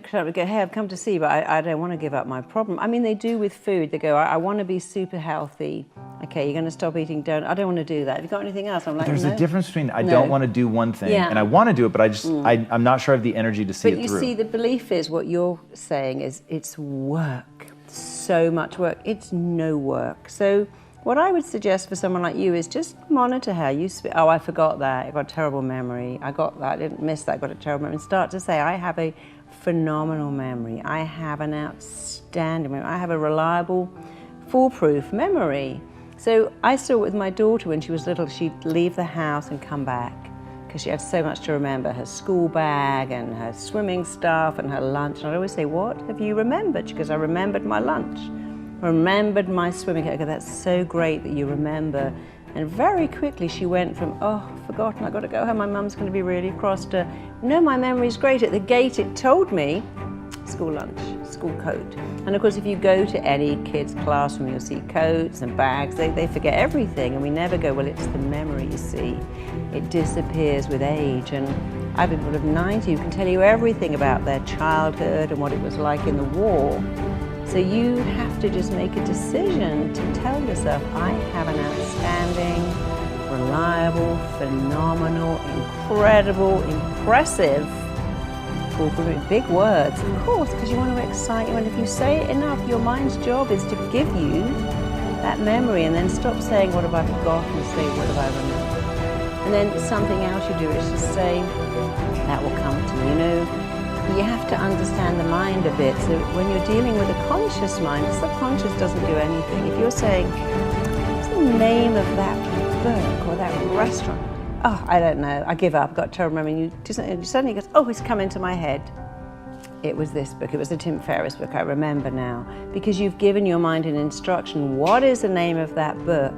don't go, hey, I've come to see, but I don't want to give up my problem. I mean, they do with food. They go, I want to be super healthy. Okay, you're going to stop eating donuts. I don't want to do that. Have you got anything else? I'm like, there's no. a difference between I don't want to do one thing and I want to do it, but I'm not sure I have the energy to see it through. But you see, the belief is what you're saying is it's work, so much work. It's no work. So what I would suggest for someone like you is just monitor how you speak. Oh, I forgot that. I got a terrible memory. I got that. I didn't miss that. I got a terrible memory. And start to say, I have a phenomenal memory. I have an outstanding memory. I have a reliable, foolproof memory. So I saw it with my daughter when she was little. She'd leave the house and come back because she had so much to remember, her school bag and her swimming stuff and her lunch. And I'd always say, what have you remembered? She goes, I remembered my lunch. Remembered my swimming. I go, that's so great that you remember. And very quickly she went from, oh, forgotten, I've got to go home, my mum's going to be really cross, to, no, my memory's great. At the gate it told me, school lunch, school coat. And of course, if you go to any kid's classroom, you'll see coats and bags, they forget everything. And we never go, well, it's the memory, you see. It disappears with age. And I've been people of 90 who can tell you everything about their childhood and what it was like in the war. So you have to just make a decision to tell yourself, I have an outstanding, reliable, phenomenal, incredible, impressive, big words, of course, because you want to excite you. And if you say it enough, your mind's job is to give you that memory and then stop saying, what have I forgotten, and say, what have I remembered? And then something else you do is just say, that will come to me, you know. You have to understand the mind a bit. So when you're dealing with a conscious mind, the subconscious doesn't do anything. If you're saying, what's the name of that book or that restaurant? Oh, I don't know, I give up, I've got a terrible memory. You suddenly goes, oh, it's come into my head. It was this book, it was the Tim Ferriss book, I remember now. Because you've given your mind an instruction, what is the name of that book?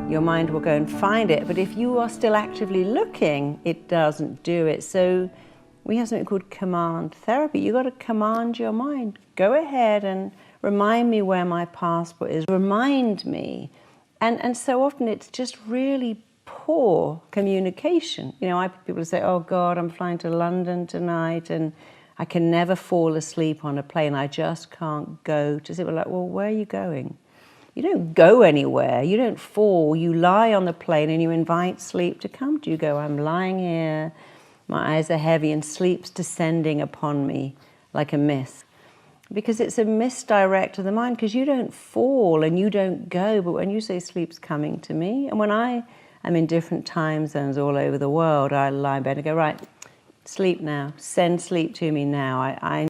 Your mind will go and find it. But if you are still actively looking, it doesn't do it. So we have something called command therapy. You've got to command your mind. Go ahead and remind me where my passport is. Remind me. And so often it's just really poor communication. You know, people say, oh God, I'm flying to London tonight and I can never fall asleep on a plane. I just can't go to sleep. We're like, well, where are you going? You don't go anywhere. You don't fall. You lie on the plane and you invite sleep to come to you. You go, I'm lying here. My eyes are heavy and sleep's descending upon me like a mist. Because it's a misdirect of the mind, because you don't fall and you don't go, but when you say sleep's coming to me, and when I am in different time zones all over the world, I lie in bed and go, right, sleep now, send sleep to me now. I